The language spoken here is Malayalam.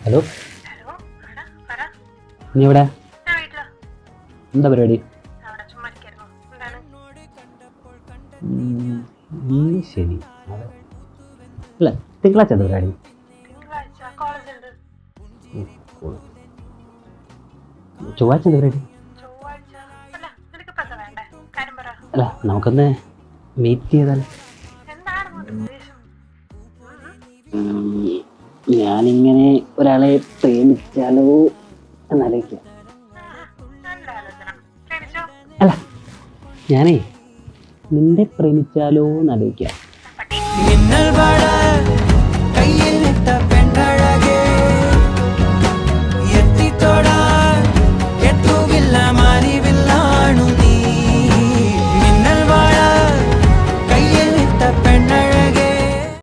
ഹലോ, നീ എവിടെ? എന്താ പരിപാടി? ശരി, അല്ല തിങ്കളാഴ്ച എന്താ പരിപാടി? ചൊവ്വാഴ്ച എന്താ പരിപാടി? അല്ല നമുക്കൊന്ന് മീറ്റ് ചെയ്താൽ. ഞാനിങ്ങനെ ഒരാളെ പ്രേമിച്ചാലോ എന്നാലോചിക്കുക. അല്ല ഞാനേ നിന്നെ പ്രേമിച്ചാലോ എന്നാലോചിക്കുക.